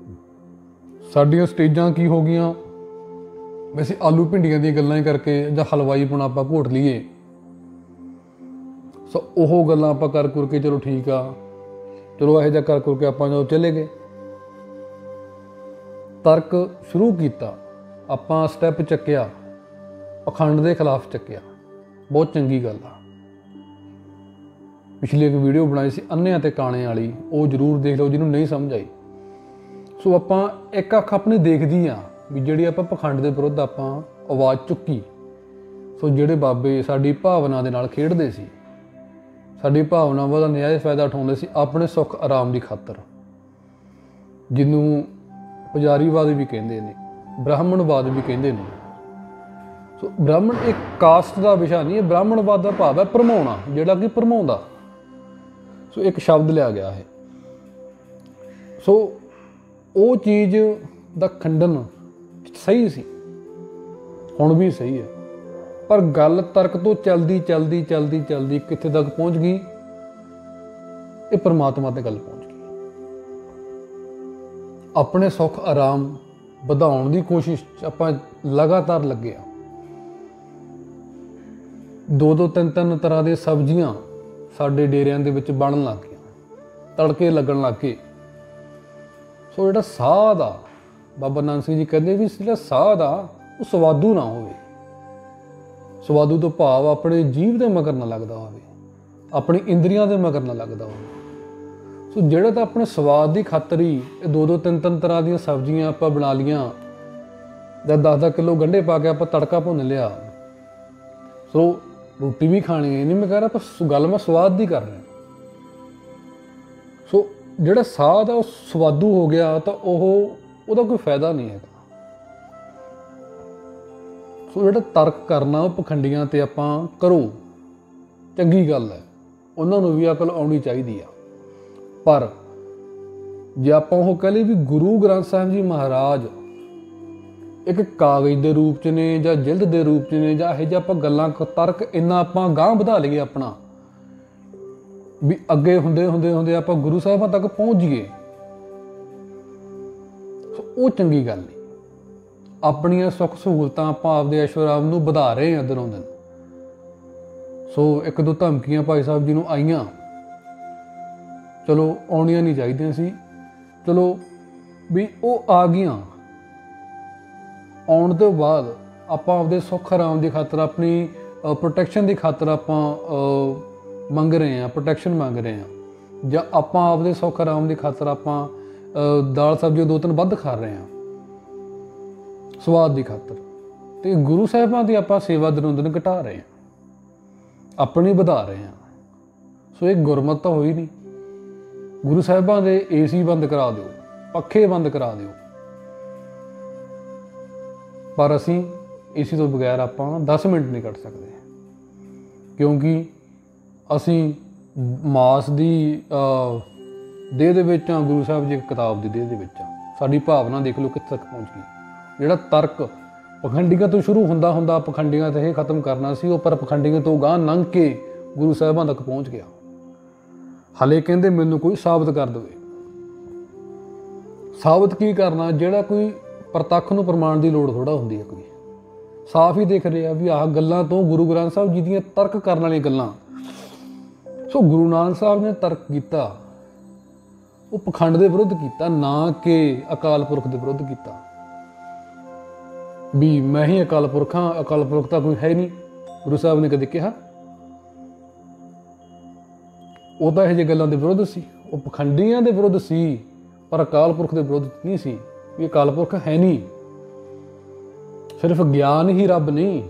ਸਾਡੀਆਂ ਸਟੇਜਾਂ ਕੀ ਹੋ ਗਈਆਂ? ਵੈਸੇ ਆਲੂ ਭਿੰਡੀਆਂ ਦੀਆਂ ਗੱਲਾਂ ਹੀ ਕਰਕੇ ਜਾਂ ਹਲਵਾਈ ਪੁਣਾ ਆਪਾਂ ਘੋਟ ਲਈਏ, ਸੋ ਉਹ ਗੱਲਾਂ ਆਪਾਂ ਕਰ ਕੁਰ ਕੇ ਚਲੋ ਠੀਕ ਆ, ਚਲੋ ਇਹੋ ਜਿਹਾ ਕਰ ਕੁਰ ਕੇ ਆਪਾਂ ਜਦੋਂ ਚਲੇ ਗਏ, ਤਰਕ ਸ਼ੁਰੂ ਕੀਤਾ, ਆਪਾਂ ਸਟੈਪ ਚੱਕਿਆ, ਪਖੰਡ ਦੇ ਖਿਲਾਫ ਚੱਕਿਆ, ਬਹੁਤ ਚੰਗੀ ਗੱਲ ਆ। ਪਿਛਲੀ ਇੱਕ ਵੀਡੀਓ ਬਣਾਈ ਸੀ ਅੰਨ੍ਹਿਆਂ ਤੇ ਕਾਣੇ ਵਾਲੀ, ਉਹ ਜ਼ਰੂਰ ਦੇਖ ਲਓ ਜਿਹਨੂੰ ਨਹੀਂ ਸਮਝ ਆਈ। ਸੋ ਆਪਾਂ ਇੱਕ ਅੱਖ ਆਪਣੀ ਦੇਖਦੀ ਆ ਵੀ ਜਿਹੜੀ ਆਪਾਂ ਪਖੰਡ ਦੇ ਵਿਰੁੱਧ ਆਪਾਂ ਆਵਾਜ਼ ਚੁੱਕੀ। ਸੋ ਜਿਹੜੇ ਬਾਬੇ ਸਾਡੀ ਭਾਵਨਾ ਦੇ ਨਾਲ ਖੇਡਦੇ ਸੀ, ਸਾਡੀ ਭਾਵਨਾਵਾਂ ਦਾ ਨਜਾਇਜ਼ ਫਾਇਦਾ ਉਠਾਉਂਦੇ ਸੀ ਆਪਣੇ ਸੁੱਖ ਆਰਾਮ ਦੀ ਖਾਤਰ, ਜਿਹਨੂੰ ਪੁਜਾਰੀਵਾਦ ਵੀ ਕਹਿੰਦੇ ਨੇ, ਬ੍ਰਾਹਮਣਵਾਦ ਵੀ ਕਹਿੰਦੇ ਨੇ। ਸੋ ਬ੍ਰਾਹਮਣ ਇੱਕ ਕਾਸਟ ਦਾ ਵਿਸ਼ਾ ਨਹੀਂ ਹੈ, ਬ੍ਰਾਹਮਣਵਾਦ ਦਾ ਭਾਵ ਹੈ ਭਰਮਾਉਣਾ, ਜਿਹੜਾ ਕਿ ਭਰਮਾਉਂਦਾ। ਸੋ ਇੱਕ ਸ਼ਬਦ ਲਿਆ ਗਿਆ ਹੈ। ਸੋ ਉਹ ਚੀਜ਼ ਦਾ ਖੰਡਨ ਸਹੀ ਸੀ, ਹੁਣ ਵੀ ਸਹੀ ਹੈ, ਪਰ ਗੱਲ ਤਰਕ ਤੋਂ ਚਲਦੀ ਚਲਦੀ ਚਲਦੀ ਚਲਦੀ ਕਿੱਥੇ ਤੱਕ ਪਹੁੰਚ ਗਈ? ਇਹ ਪਰਮਾਤਮਾ ਤੇ ਗੱਲ ਪਹੁੰਚ ਗਈ। ਆਪਣੇ ਸੁੱਖ ਆਰਾਮ ਵਧਾਉਣ ਦੀ ਕੋਸ਼ਿਸ਼ 'ਚ ਆਪਾਂ ਲਗਾਤਾਰ ਲੱਗੇ ਆ। 2-2 3-3 ਤਰ੍ਹਾਂ ਦੀਆਂ ਸਬਜ਼ੀਆਂ ਸਾਡੇ ਡੇਰਿਆਂ ਦੇ ਵਿੱਚ ਬਣਨ ਲੱਗ ਗਈਆਂ, ਤੜਕੇ ਲੱਗਣ ਲੱਗ ਗਏ। ਸੋ ਜਿਹੜਾ ਸਾਧ ਆ, ਬਾਬਾ ਨਾਨਕ ਸਿੰਘ ਜੀ ਕਹਿੰਦੇ ਵੀ ਜਿਹੜਾ ਸਾਧ ਆ ਉਹ ਸਵਾਦੂ ਨਾ ਹੋਵੇ। ਸਵਾਦੂ ਤੋਂ ਭਾਵ ਆਪਣੇ ਜੀਵ ਦੇ ਮਗਰ ਨਾ ਲੱਗਦਾ ਹੋਵੇ, ਆਪਣੀ ਇੰਦਰੀਆਂ ਦੇ ਮਗਰ ਨਾ ਲੱਗਦਾ ਹੋਵੇ। ਸੋ ਜਿਹੜਾ ਤਾਂ ਆਪਣੇ ਸਵਾਦ ਦੀ ਖਾਤਰ ਹੀ ਇਹ 2-2 3-3 ਤਰ੍ਹਾਂ ਦੀਆਂ ਸਬਜ਼ੀਆਂ ਆਪਾਂ ਬਣਾ ਲੀਆਂ, ਜਾਂ 10-10 ਕਿਲੋ ਗੰਢੇ ਪਾ ਕੇ ਆਪਾਂ ਤੜਕਾ ਭੁੰਨ ਲਿਆ। ਸੋ ਰੋਟੀ ਵੀ ਖਾਣੀ ਹੈ, ਨਹੀਂ ਮੈਂ ਕਹਿ ਰਿਹਾ, ਪਰ ਗੱਲ ਮੈਂ ਸਵਾਦ ਦੀ ਕਰ ਰਿਹਾ। ਸੋ ਜਿਹੜਾ ਸਾਧ ਆ ਉਹ ਸਵਾਦੂ ਹੋ ਗਿਆ ਤਾਂ ਉਹਦਾ ਕੋਈ ਫਾਇਦਾ ਨਹੀਂ ਹੈਗਾ। ਸੋ ਜਿਹੜਾ ਤਰਕ ਕਰਨਾ ਉਹ ਪਖੰਡੀਆਂ ਤੇ ਆਪਾਂ ਕਰੋ, ਚੰਗੀ ਗੱਲ ਹੈ, ਉਹਨਾਂ ਨੂੰ ਵੀ ਅਕਲ ਆਉਣੀ ਚਾਹੀਦੀ ਆ। ਪਰ ਜੇ ਆਪਾਂ ਉਹ ਕਹ ਲਈਏ ਵੀ ਗੁਰੂ ਗ੍ਰੰਥ ਸਾਹਿਬ ਜੀ ਮਹਾਰਾਜ ਇੱਕ ਕਾਗਜ਼ ਦੇ ਰੂਪ 'ਚ ਨੇ ਜਾਂ ਜਿਲਦ ਦੇ ਰੂਪ 'ਚ ਨੇ, ਜਾਂ ਇਹੋ ਜਿਹਾ ਆਪਾਂ ਗੱਲਾਂ ਤਰਕ ਇੰਨਾ ਆਪਾਂ ਗਾਂਹ ਵਧਾ ਲਈਏ ਆਪਣਾ ਵੀ ਅੱਗੇ ਹੁੰਦੇ ਹੁੰਦੇ ਹੁੰਦੇ ਆਪਾਂ ਗੁਰੂ ਸਾਹਿਬਾਂ ਤੱਕ ਪਹੁੰਚ ਜਾਈਏ, ਸੋ ਉਹ ਚੰਗੀ ਗੱਲ ਨਹੀਂ। ਆਪਣੀਆਂ ਸੁੱਖ ਸਹੂਲਤਾਂ ਆਪਾਂ ਆਪਦੇ ਐਸ਼ੋ-ਆਰਾਮ ਨੂੰ ਵਧਾ ਰਹੇ ਹਾਂ ਦਿਨੋਂ ਦਿਨ। ਸੋ 1-2 ਧਮਕੀਆਂ ਭਾਈ ਸਾਹਿਬ ਜੀ ਨੂੰ ਆਈਆਂ, ਚਲੋ ਆਉਣੀਆਂ ਨਹੀਂ ਚਾਹੀਦੀਆਂ ਸੀ, ਚਲੋ ਵੀ ਉਹ ਆ ਗਈਆਂ, ਆਉਣ ਤੋਂ ਬਾਅਦ ਆਪਾਂ ਆਪਦੇ ਸੁੱਖ ਆਰਾਮ ਦੀ ਖਾਤਰ, ਆਪਣੀ ਪ੍ਰੋਟੈਕਸ਼ਨ ਦੀ ਖਾਤਰ ਆਪਾਂ ਮੰਗ ਰਹੇ ਹਾਂ, ਪ੍ਰੋਟੈਕਸ਼ਨ ਮੰਗ ਰਹੇ ਹਾਂ, ਜਾਂ ਆਪਾਂ ਆਪਦੇ ਸੁੱਖ ਆਰਾਮ ਦੀ ਖਾਤਰ ਆਪਾਂ ਦਾਲ ਸਬਜ਼ੀ 2-3 ਵੱਧ ਖਾ ਰਹੇ ਹਾਂ ਸਵਾਦ ਦੀ ਖਾਤਰ, ਤੇ ਗੁਰੂ ਸਾਹਿਬਾਂ ਦੀ ਆਪਾਂ ਸੇਵਾ ਦਿਨੋਂ ਦਿਨ ਘਟਾ ਰਹੇ ਹਾਂ, ਆਪਣੀ ਵਧਾ ਰਹੇ ਹਾਂ। ਸੋ ਇਹ ਗੁਰਮਤਿ ਤਾਂ ਹੋਈ ਨਹੀਂ। ਗੁਰੂ ਸਾਹਿਬਾਂ ਦੇ ਏਸੀ ਬੰਦ ਕਰਾ ਦਿਓ, ਪੱਖੇ ਬੰਦ ਕਰਾ ਦਿਓ, ਪਰ ਅਸੀਂ ਏਸੀ ਤੋਂ ਬਗੈਰ ਆਪਾਂ 10 ਮਿੰਟ ਨਹੀਂ ਕੱਢ ਸਕਦੇ, ਕਿਉਂਕਿ ਅਸੀਂ ਮਾਸ ਦੀ ਦੇਹ ਦੇ ਵਿੱਚ ਹਾਂ, ਗੁਰੂ ਸਾਹਿਬ ਜੀ ਇੱਕ ਕਿਤਾਬ ਦੀ ਦੇਹ ਦੇ ਵਿੱਚ ਹਾਂ। ਸਾਡੀ ਭਾਵਨਾ ਦੇਖ ਲਓ ਕਿੱਥੇ ਤੱਕ ਪਹੁੰਚ ਗਈ। ਜਿਹੜਾ ਤਰਕ ਪਖੰਡੀਆਂ ਤੋਂ ਸ਼ੁਰੂ ਹੁੰਦਾ ਪਖੰਡੀਆਂ ਤੇ ਇਹ ਖਤਮ ਕਰਨਾ ਸੀ, ਉਹ ਪਰ ਪਖੰਡੀਆਂ ਤੋਂ ਗਾਂਹ ਲੰਘ ਕੇ ਗੁਰੂ ਸਾਹਿਬਾਂ ਤੱਕ ਪਹੁੰਚ ਗਿਆ। ਹਲੇ ਕਹਿੰਦੇ ਮੈਨੂੰ ਕੋਈ ਸਾਬਤ ਕਰ ਦੇਵੇ। ਸਾਬਤ ਕੀ ਕਰਨਾ? ਜਿਹੜਾ ਕੋਈ ਪ੍ਰਤੱਖ ਨੂੰ ਪ੍ਰਮਾਣ ਦੀ ਲੋੜ ਥੋੜਾ ਹੁੰਦੀ ਹੈ, ਕੋਈ ਸਾਫ਼ ਹੀ ਦਿਖ ਰਿਹਾ ਵੀ ਆਹ ਗੱਲਾਂ ਤੋਂ ਗੁਰੂ ਗ੍ਰੰਥ ਸਾਹਿਬ ਜੀ ਦੀਆਂ ਤਰਕ ਕਰਨ ਵਾਲੀਆਂ ਗੱਲਾਂ। ਸੋ ਗੁਰੂ ਨਾਨਕ ਸਾਹਿਬ ਨੇ ਤਰਕ ਕੀਤਾ, ਉਹ ਪਖੰਡ ਦੇ ਵਿਰੁੱਧ ਕੀਤਾ, ਨਾ ਕਿ ਅਕਾਲ ਪੁਰਖ ਦੇ ਵਿਰੁੱਧ ਕੀਤਾ ਵੀ ਮੈਂ ਹੀ ਅਕਾਲ ਪੁਰਖ ਹਾਂ, ਅਕਾਲ ਪੁਰਖ ਤਾਂ ਕੋਈ ਹੈ ਨਹੀਂ। ਗੁਰੂ ਸਾਹਿਬ ਨੇ ਕਦੇ ਕਿਹਾ? ਉਹ ਤਾਂ ਇਹੋ ਜਿਹੀ ਗੱਲਾਂ ਦੇ ਵਿਰੁੱਧ ਸੀ, ਉਹ ਪਖੰਡੀਆਂ ਦੇ ਵਿਰੁੱਧ ਸੀ, ਪਰ ਅਕਾਲ ਪੁਰਖ ਦੇ ਵਿਰੁੱਧ ਨਹੀਂ ਸੀ ਵੀ ਅਕਾਲ ਪੁਰਖ ਹੈ ਨਹੀਂ। ਸਿਰਫ ਗਿਆਨ ਹੀ ਰੱਬ ਨਹੀਂ,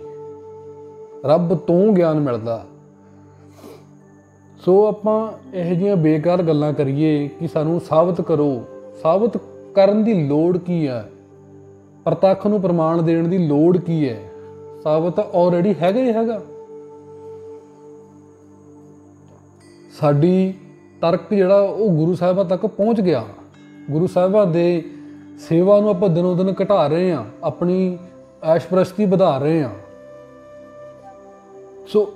ਰੱਬ ਤੋਂ ਗਿਆਨ ਮਿਲਦਾ। ਸੋ ਆਪਾਂ ਇਹੋ ਜਿਹੀਆਂ ਬੇਕਾਰ ਗੱਲਾਂ ਕਰੀਏ ਕਿ ਸਾਨੂੰ ਸਾਬਤ ਕਰੋ। ਸਾਬਤ ਕਰਨ ਦੀ ਲੋੜ ਕੀ ਹੈ? ਪ੍ਰਤੱਖ ਨੂੰ ਪ੍ਰਮਾਣ ਦੇਣ ਦੀ ਲੋੜ ਕੀ ਹੈ? ਸਾਬਤ ਤਾਂ ਆਲਰੇਡੀ ਹੈਗਾ ਹੀ ਹੈਗਾ। ਸਾਡੀ ਤਰਕ ਜਿਹੜਾ ਉਹ ਗੁਰੂ ਸਾਹਿਬਾਂ ਤੱਕ ਪਹੁੰਚ ਗਿਆ। ਗੁਰੂ ਸਾਹਿਬਾਂ ਦੇ ਸੇਵਾ ਨੂੰ ਆਪਾਂ ਦਿਨੋਂ ਦਿਨ ਘਟਾ ਰਹੇ ਹਾਂ, ਆਪਣੀ ਐਸ਼ਪ੍ਰਸਤੀ ਵਧਾ ਰਹੇ ਹਾਂ। ਸੋ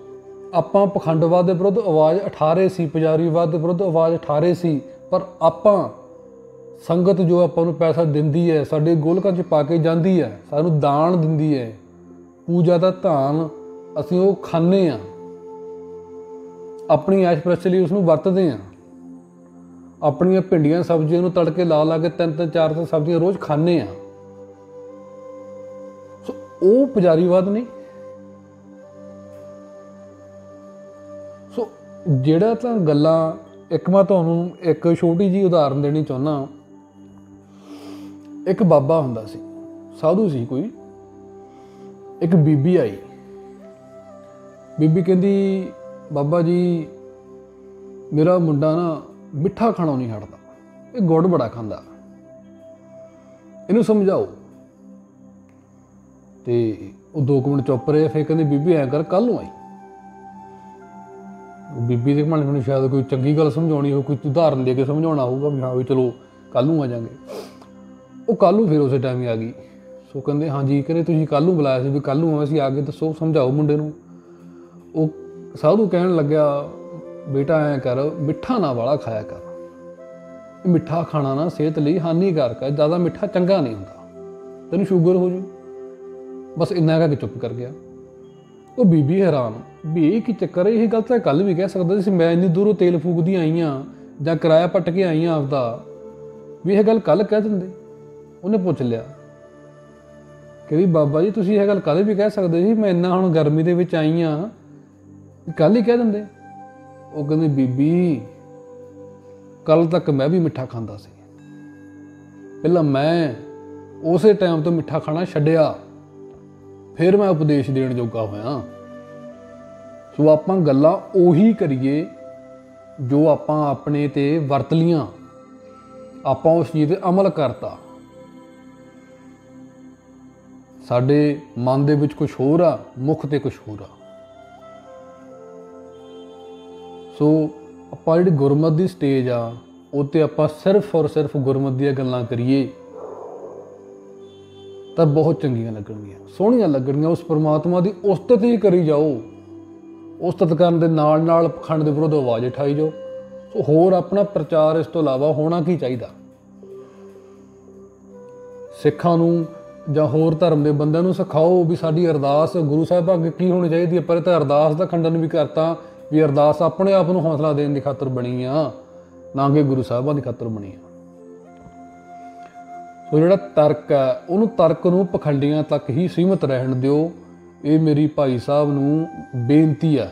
ਆਪਾਂ ਪਖੰਡਵਾਦ ਦੇ ਵਿਰੁੱਧ ਆਵਾਜ਼ ਉਠਾ ਰਹੇ ਸੀ, ਪੁਜਾਰੀਵਾਦ ਦੇ ਵਿਰੁੱਧ ਆਵਾਜ਼ ਉਠਾ ਰਹੇ ਸੀ, ਪਰ ਆਪਾਂ ਸੰਗਤ ਜੋ ਆਪਾਂ ਨੂੰ ਪੈਸਾ ਦਿੰਦੀ ਹੈ, ਸਾਡੇ ਗੋਲਕਾਂ 'ਚ ਪਾ ਕੇ ਜਾਂਦੀ ਹੈ, ਸਾਨੂੰ ਦਾਨ ਦਿੰਦੀ ਹੈ, ਪੂਜਾ ਦਾ ਧਾਨ ਅਸੀਂ ਉਹ ਖਾਂਦੇ ਹਾਂ, ਆਪਣੀ ਐਸ਼ਪ੍ਰਸਤੀ ਲਈ ਉਸਨੂੰ ਵਰਤਦੇ ਹਾਂ। ਆਪਣੀਆਂ ਭਿੰਡੀਆਂ ਸਬਜ਼ੀਆਂ ਨੂੰ ਤੜਕੇ ਲਾ ਕੇ 3-3 4 ਸਬਜ਼ੀਆਂ ਰੋਜ਼ ਖਾਂਦੇ ਹਾਂ। ਸੋ ਉਹ ਪੁਜਾਰੀਵਾਦ ਨਹੀਂ। ਸੋ ਜਿਹੜਾ ਤਾਂ ਗੱਲਾਂ, ਇੱਕ ਮੈਂ ਤੁਹਾਨੂੰ ਇੱਕ ਛੋਟੀ ਜਿਹੀ ਉਦਾਹਰਨ ਦੇਣੀ ਚਾਹੁੰਦਾ। ਇੱਕ ਬਾਬਾ ਹੁੰਦਾ ਸੀ, ਸਾਧੂ ਸੀ ਕੋਈ। ਇੱਕ ਬੀਬੀ ਆਈ। ਬੀਬੀ ਕਹਿੰਦੀ, ਬਾਬਾ ਜੀ ਮੇਰਾ ਮੁੰਡਾ ਨਾ ਮਿੱਠਾ ਖਾਣੋਂ ਨਹੀਂ ਹਟਦਾ, ਇਹ ਗੁੜ ਬੜਾ ਖਾਂਦਾ, ਇਹਨੂੰ ਸਮਝਾਓ। ਤੇ ਉਹ 2 ਮਿੰਟ ਚੁੱਪ ਰਹੇ। ਫਿਰ ਕਹਿੰਦੇ ਬੀਬੀ ਐਂ ਕਰ, ਕੱਲ੍ਹ ਨੂੰ ਆਈ। ਬੀਬੀ ਦੇ ਮਨ ਮੈਨੂੰ ਸ਼ਾਇਦ ਕੋਈ ਚੰਗੀ ਗੱਲ ਸਮਝਾਉਣੀ ਹੋ, ਕੋਈ ਉਦਾਹਰਨ ਦੇ ਕੇ ਸਮਝਾਉਣਾ ਹੋਊਗਾ ਵੀ ਹਾਂ ਵੀ ਚਲੋ ਕੱਲ੍ਹ ਨੂੰ ਆ ਜਾਂਗੇ। ਉਹ ਕੱਲ੍ਹ ਨੂੰ ਫਿਰ ਉਸੇ ਟਾਈਮ ਹੀ ਆ ਗਈ। ਸੋ ਕਹਿੰਦੇ ਹਾਂਜੀ, ਕਹਿੰਦੇ ਤੁਸੀਂ ਕੱਲ੍ਹ ਨੂੰ ਬੁਲਾਇਆ ਸੀ ਵੀ ਕੱਲ੍ਹ ਨੂੰ ਆਵਾਂ ਸੀ, ਆ ਕੇ ਦੱਸੋ, ਸਮਝਾਓ ਮੁੰਡੇ ਨੂੰ। ਉਹ ਸਾਧੂ ਕਹਿਣ ਲੱਗਿਆ, ਬੇਟਾ ਐਂ ਕਰ, ਮਿੱਠਾ ਨਾ ਵਾਲਾ ਖਾਇਆ ਕਰ, ਮਿੱਠਾ ਖਾਣਾ ਨਾ ਸਿਹਤ ਲਈ ਹਾਨੀਕਾਰਕ ਹੈ, ਜ਼ਿਆਦਾ ਮਿੱਠਾ ਚੰਗਾ ਨਹੀਂ ਹੁੰਦਾ, ਤੈਨੂੰ ਸ਼ੂਗਰ ਹੋ ਜੂ। ਬਸ ਇੰਨਾ ਕਹਿ ਕੇ ਚੁੱਪ ਕਰ ਗਿਆ। ਉਹ ਬੀਬੀ ਹੈਰਾਨ ਵੀ ਇਹ ਕੀ ਚੱਕਰ ਹੈ, ਇਹ ਗੱਲ ਤਾਂ ਕੱਲ੍ਹ ਵੀ ਕਹਿ ਸਕਦਾ ਸੀ, ਮੈਂ ਇੰਨੀ ਦੂਰੋਂ ਤੇਲ ਫੂਕਦੀ ਆਈ ਹਾਂ ਜਾਂ ਕਿਰਾਇਆ ਪੱਟ ਕੇ ਆਈ ਹਾਂ ਆਪਦਾ, ਵੀ ਇਹ ਗੱਲ ਕੱਲ੍ਹ ਕਹਿ ਦਿੰਦੇ। ਉਹਨੇ ਪੁੱਛ ਲਿਆ ਕਿ ਵੀ ਬਾਬਾ ਜੀ ਤੁਸੀਂ ਇਹ ਗੱਲ ਕੱਲ੍ਹ ਵੀ ਕਹਿ ਸਕਦੇ ਸੀ, ਮੈਂ ਇੰਨਾ ਹੁਣ ਗਰਮੀ ਦੇ ਵਿੱਚ ਆਈ ਹਾਂ, ਕੱਲ੍ਹ ਹੀ ਕਹਿ ਦਿੰਦੇ। ਉਹ ਕਹਿੰਦੇ ਬੀਬੀ ਕੱਲ੍ਹ ਤੱਕ ਮੈਂ ਵੀ ਮਿੱਠਾ ਖਾਂਦਾ ਸੀ, ਪਹਿਲਾਂ ਮੈਂ ਉਸੇ ਟਾਈਮ ਤੋਂ ਮਿੱਠਾ ਖਾਣਾ ਛੱਡਿਆ, ਫਿਰ ਮੈਂ ਉਪਦੇਸ਼ ਦੇਣ ਜੋਗਾ ਹੋਇਆ। ਸੋ ਆਪਾਂ ਗੱਲਾਂ ਉਹੀ ਕਰੀਏ ਜੋ ਆਪਾਂ ਆਪਣੇ ਤੇ ਵਰਤ ਲੀਆਂ, ਆਪਾਂ ਉਸ ਚੀਜ਼ 'ਤੇ ਅਮਲ ਕਰਤਾ। ਸਾਡੇ ਮਨ ਦੇ ਵਿੱਚ ਕੁਛ ਹੋਰ ਆ, ਮੁੱਖ 'ਤੇ ਕੁਛ ਹੋਰ ਆ। ਸੋ ਆਪਾਂ ਜਿਹੜੀ ਗੁਰਮਤਿ ਦੀ ਸਟੇਜ ਆ, ਉਹ 'ਤੇ ਆਪਾਂ ਸਿਰਫ ਔਰ ਸਿਰਫ ਗੁਰਮਤਿ ਦੀਆਂ ਗੱਲਾਂ ਕਰੀਏ ਤਾਂ ਬਹੁਤ ਚੰਗੀਆਂ ਲੱਗਣਗੀਆਂ, ਸੋਹਣੀਆਂ ਲੱਗਣਗੀਆਂ। ਉਸ ਪਰਮਾਤਮਾ ਦੀ ਉਸਤਤ ਹੀ ਕਰੀ ਜਾਓ, ਉਸਤਤ ਕਰਨ ਦੇ ਨਾਲ ਨਾਲ ਪਖੰਡ ਦੇ ਵਿਰੁੱਧ ਆਵਾਜ਼ ਉਠਾਈ ਜਾਓ। ਸੋ ਹੋਰ ਆਪਣਾ ਪ੍ਰਚਾਰ ਇਸ ਤੋਂ ਇਲਾਵਾ ਹੋਣਾ ਕੀ ਚਾਹੀਦਾ? ਸਿੱਖਾਂ ਨੂੰ ਜਾਂ ਹੋਰ ਧਰਮ ਦੇ ਬੰਦਿਆਂ ਨੂੰ ਸਿਖਾਓ ਵੀ ਸਾਡੀ ਅਰਦਾਸ ਗੁਰੂ ਸਾਹਿਬਾਂ ਅੱਗੇ ਕੀ ਹੋਣੀ ਚਾਹੀਦੀ ਹੈ। ਪਰ ਇਹ ਤਾਂ ਅਰਦਾਸ ਦਾ ਖੰਡਨ ਵੀ ਕਰਤਾ ਵੀ ਅਰਦਾਸ ਆਪਣੇ ਆਪ ਨੂੰ ਹੌਸਲਾ ਦੇਣ ਦੀ ਖਾਤਰ ਬਣੀ ਆ, ਨਾ ਕਿ ਗੁਰੂ ਸਾਹਿਬਾਂ ਦੀ ਖਾਤਰ ਬਣੀ ਆ। ਸੋ ਜਿਹੜਾ ਤਰਕ ਹੈ ਉਹਨੂੰ ਤਰਕ ਨੂੰ ਪਖੰਡੀਆਂ ਤੱਕ ਹੀ ਸੀਮਿਤ ਰਹਿਣ ਦਿਓ। ਇਹ ਮੇਰੀ ਭਾਈ ਸਾਹਿਬ ਨੂੰ ਬੇਨਤੀ ਹੈ,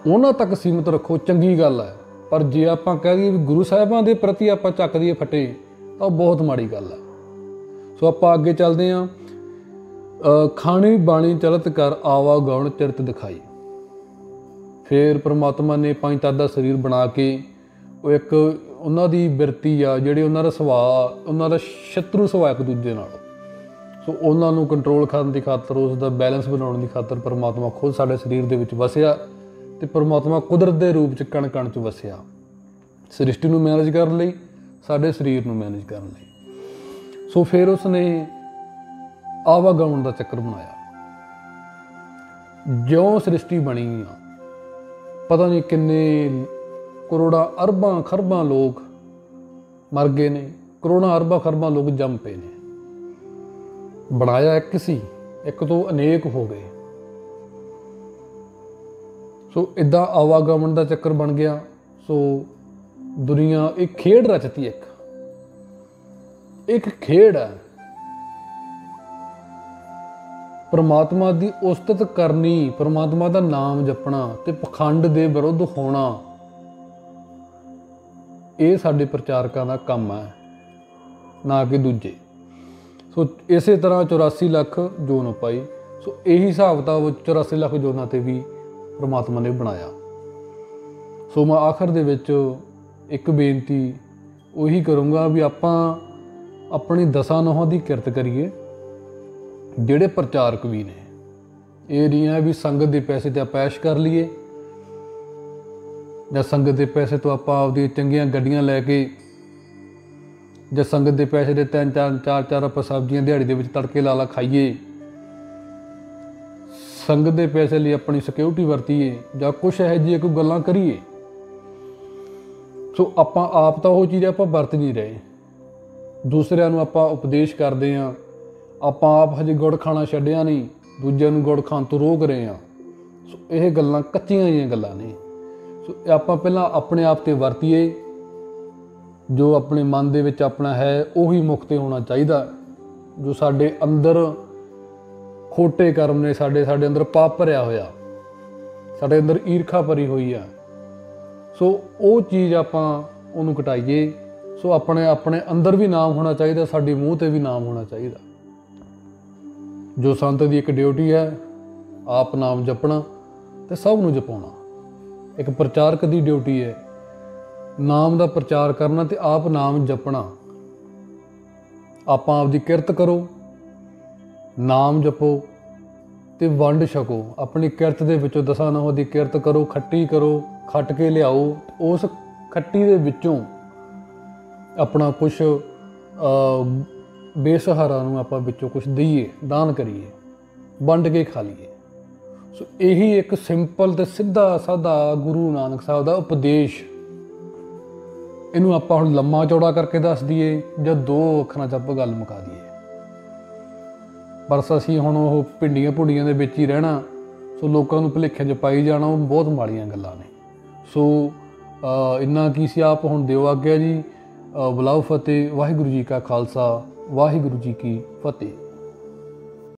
ਉਹਨਾਂ ਤੱਕ ਸੀਮਿਤ ਰੱਖੋ, ਚੰਗੀ ਗੱਲ ਹੈ। ਪਰ ਜੇ ਆਪਾਂ ਕਹਿ ਦਈਏ ਵੀ ਗੁਰੂ ਸਾਹਿਬਾਂ ਦੇ ਪ੍ਰਤੀ ਆਪਾਂ ਚੱਕ ਦਈਏ ਫੱਟੇ ਤਾਂ ਬਹੁਤ ਮਾੜੀ ਗੱਲ ਹੈ। ਸੋ ਆਪਾਂ ਅੱਗੇ ਚੱਲਦੇ ਹਾਂ। ਖਾਣੀ ਬਾਣੀ ਚਲਤ ਕਰ ਆਵਾ ਗਾਉਣ ਚਰਿਤ ਦਿਖਾਈ। ਫਿਰ ਪ੍ਰਮਾਤਮਾ ਨੇ ਪੰਜ ਤੱਤ ਦਾ ਸਰੀਰ ਬਣਾ ਕੇ ਉਹ ਇੱਕ ਉਹਨਾਂ ਦੀ ਬਿਰਤੀ ਆ, ਜਿਹੜੇ ਉਹਨਾਂ ਦਾ ਸੁਭਾਅ, ਉਹਨਾਂ ਦਾ ਸ਼ਤਰੂ ਸੁਭਾਅ ਇੱਕ ਦੂਜੇ ਨਾਲ, ਸੋ ਉਹਨਾਂ ਨੂੰ ਕੰਟਰੋਲ ਕਰਨ ਦੀ ਖਾਤਰ, ਉਸ ਦਾ ਬੈਲੈਂਸ ਬਣਾਉਣ ਦੀ ਖਾਤਰ ਪ੍ਰਮਾਤਮਾ ਖੁਦ ਸਾਡੇ ਸਰੀਰ ਦੇ ਵਿੱਚ ਵਸਿਆ ਅਤੇ ਪ੍ਰਮਾਤਮਾ ਕੁਦਰਤ ਦੇ ਰੂਪ 'ਚ ਕਣ ਕਣ 'ਚ ਵਸਿਆ, ਸ੍ਰਿਸ਼ਟੀ ਨੂੰ ਮੈਨੇਜ ਕਰਨ ਲਈ, ਸਾਡੇ ਸਰੀਰ ਨੂੰ ਮੈਨੇਜ ਕਰਨ ਲਈ। ਸੋ ਫਿਰ ਉਸਨੇ ਆਵਾਗਮਨ ਦਾ ਚੱਕਰ ਬਣਾਇਆ। ਜਿਉਂ ਸ੍ਰਿਸ਼ਟੀ ਬਣੀ ਆ, ਪਤਾ ਨਹੀਂ ਕਿੰਨੇ ਕਰੋੜਾਂ ਅਰਬਾਂ ਖਰਬਾਂ ਲੋਕ ਮਰ ਗਏ ਨੇ, ਕਰੋੜਾਂ ਅਰਬਾਂ ਖਰਬਾਂ ਲੋਕ ਜੰਮ ਪਏ ਨੇ। ਬਣਾਇਆ ਇੱਕ ਸੀ, ਇੱਕ ਤੋਂ ਅਨੇਕ ਹੋ ਗਏ। ਸੋ ਇੱਦਾਂ ਆਵਾਗਮਨ ਦਾ ਚੱਕਰ ਬਣ ਗਿਆ। ਸੋ ਦੁਨੀਆ ਇੱਕ ਖੇਡ ਰਚਤੀ, ਇੱਕ ਖੇਡ ਹੈ। ਪਰਮਾਤਮਾ ਦੀ ਉਸਤਤ ਕਰਨੀ, ਪਰਮਾਤਮਾ ਦਾ ਨਾਮ ਜਪਣਾ ਤੇ ਪਖੰਡ ਦੇ ਵਿਰੁੱਧ ਹੋਣਾ, ਇਹ ਸਾਡੇ ਪ੍ਰਚਾਰਕਾਂ ਦਾ ਕੰਮ ਹੈ, ਨਾ ਕਿ ਦੂਜੇ। ਸੋ ਇਸੇ ਤਰ੍ਹਾਂ 84 ਲੱਖ ਜੋਨ ਪਾਈ। ਸੋ ਇਹੀ ਹਿਸਾਬ ਕਿਤਾਬ 84 ਲੱਖ ਜੋਨਾਂ 'ਤੇ ਵੀ ਪਰਮਾਤਮਾ ਨੇ ਬਣਾਇਆ। ਸੋ ਮੈਂ ਆਖਰ ਦੇ ਵਿੱਚ ਇੱਕ ਬੇਨਤੀ ਉਹੀ ਕਰੂੰਗਾ ਵੀ ਆਪਾਂ ਆਪਣੀ ਦਸਾਂ ਨਹੁੰਆਂ ਦੀ ਕਿਰਤ ਕਰੀਏ। ਜਿਹੜੇ ਪ੍ਰਚਾਰਕ ਵੀ ਨੇ, ਇਹ ਨਹੀਂ ਹੈ ਵੀ ਸੰਗਤ ਦੇ ਪੈਸੇ 'ਤੇ ਆਪਾਂ ਐਸ਼ ਕਰ ਲਈਏ, ਜਾਂ ਸੰਗਤ ਦੇ ਪੈਸੇ ਤੋਂ ਆਪਾਂ ਆਪਦੀਆਂ ਚੰਗੀਆਂ ਗੱਡੀਆਂ ਲੈ ਕੇ, ਜਾਂ ਸੰਗਤ ਦੇ ਪੈਸੇ ਦੇ ਚਾਰ ਆਪਾਂ ਸਬਜ਼ੀਆਂ ਦਿਹਾੜੀ ਦੇ ਵਿੱਚ ਤੜਕੇ ਲਾ ਖਾਈਏ, ਸੰਗਤ ਦੇ ਪੈਸੇ ਲਈ ਆਪਣੀ ਸਿਕਿਉਰਿਟੀ ਵਰਤੀਏ, ਜਾਂ ਕੁਛ ਇਹੋ ਜਿਹੀ ਕੋਈ ਗੱਲਾਂ ਕਰੀਏ। ਸੋ ਆਪਾਂ ਆਪ ਤਾਂ ਉਹ ਚੀਜ਼ ਆਪਾਂ ਵਰਤ ਨਹੀਂ ਰਹੇ, ਦੂਸਰਿਆਂ ਨੂੰ ਆਪਾਂ ਉਪਦੇਸ਼ ਕਰਦੇ ਹਾਂ। ਆਪਾਂ ਆਪ ਹਜੇ ਗੁੜ ਖਾਣਾ ਛੱਡਿਆ ਨਹੀਂ, ਦੂਜਿਆਂ ਨੂੰ ਗੁੜ ਖਾਣ ਤੋਂ ਰੋਕ ਰਹੇ ਹਾਂ। ਸੋ ਇਹ ਗੱਲਾਂ ਕੱਚੀਆਂ ਜਿਹੀਆਂ ਗੱਲਾਂ ਨੇ। ਸੋ ਆਪਾਂ ਪਹਿਲਾਂ ਆਪਣੇ ਆਪ 'ਤੇ ਵਰਤੀਏ। ਜੋ ਆਪਣੇ ਮਨ ਦੇ ਵਿੱਚ ਆਪਣਾ ਹੈ ਉਹੀ ਮੁਕਤ ਹੋਣਾ ਚਾਹੀਦਾ। ਜੋ ਸਾਡੇ ਅੰਦਰ ਖੋਟੇ ਕਰਮ ਨੇ, ਸਾਡੇ ਅੰਦਰ ਪਾਪ ਭਰਿਆ ਹੋਇਆ, ਸਾਡੇ ਅੰਦਰ ਈਰਖਾ ਭਰੀ ਹੋਈ ਆ, ਸੋ ਉਹ ਚੀਜ਼ ਆਪਾਂ ਉਹਨੂੰ ਘਟਾਈਏ। ਸੋ ਆਪਣੇ ਅੰਦਰ ਵੀ ਨਾਮ ਹੋਣਾ ਚਾਹੀਦਾ, ਸਾਡੇ ਮੂੰਹ 'ਤੇ ਵੀ ਨਾਮ ਹੋਣਾ ਚਾਹੀਦਾ। ਜੋ ਸੰਤ ਦੀ ਇੱਕ ਡਿਊਟੀ ਹੈ, ਆਪ ਨਾਮ ਜਪਣਾ ਅਤੇ ਸਭ ਨੂੰ ਜਪਾਉਣਾ। ਇੱਕ ਪ੍ਰਚਾਰਕ ਦੀ ਡਿਊਟੀ ਹੈ ਨਾਮ ਦਾ ਪ੍ਰਚਾਰ ਕਰਨਾ ਅਤੇ ਆਪ ਨਾਮ ਜਪਣਾ। ਆਪਾਂ ਆਪਦੀ ਕਿਰਤ ਕਰੋ, ਨਾਮ ਜਪੋ ਅਤੇ ਵੰਡ ਛਕੋ। ਆਪਣੀ ਕਿਰਤ ਦੇ ਵਿੱਚੋਂ ਦਸਾਂ ਨਹੁੰਆਂ ਦੀ ਕਿਰਤ ਕਰੋ, ਖੱਟੀ ਕਰੋ, ਖੱਟ ਕੇ ਲਿਆਓ। ਉਸ ਖੱਟੀ ਦੇ ਵਿੱਚੋਂ ਆਪਣਾ ਕੁਛ ਬੇਸਹਾਰਾ ਨੂੰ ਆਪਾਂ ਵਿੱਚੋਂ ਕੁਛ ਦਈਏ, ਦਾਨ ਕਰੀਏ, ਵੰਡ ਕੇ ਖਾ ਲਈਏ। ਸੋ ਇਹੀ ਇੱਕ ਸਿੰਪਲ ਅਤੇ ਸਿੱਧਾ ਸਾਦਾ ਗੁਰੂ ਨਾਨਕ ਸਾਹਿਬ ਦਾ ਉਪਦੇਸ਼। ਇਹਨੂੰ ਆਪਾਂ ਹੁਣ ਲੰਮਾ ਚੌੜਾ ਕਰਕੇ ਦੱਸ ਦਈਏ ਜਾਂ ਦੋ ਅੱਖਰਾਂ 'ਚ ਆਪਾਂ ਗੱਲ ਮੁਕਾ ਦਈਏ, ਪਰ ਅਸੀਂ ਹੁਣ ਉਹ ਭਿੰਡੀਆਂ ਭੁੰਡੀਆਂ ਦੇ ਵਿੱਚ ਹੀ ਰਹਿਣਾ। ਸੋ ਲੋਕਾਂ ਨੂੰ ਭੁਲੇਖਿਆਂ 'ਚ ਪਾਈ ਜਾਣਾ, ਉਹ ਬਹੁਤ ਮਾੜੀਆਂ ਗੱਲਾਂ ਨੇ। ਸੋ ਇੰਨਾ ਕੀ ਸੀ, ਆਪ ਹੁਣ ਦਿਓ ਆਗਿਆ ਜੀ। ਬੁਲਾਓ ਫਤਿਹ। ਵਾਹਿਗੁਰੂ ਜੀ ਕਾ ਖਾਲਸਾ, ਵਾਹਿਗੁਰੂ ਜੀ ਕੀ ਫਤਿਹ।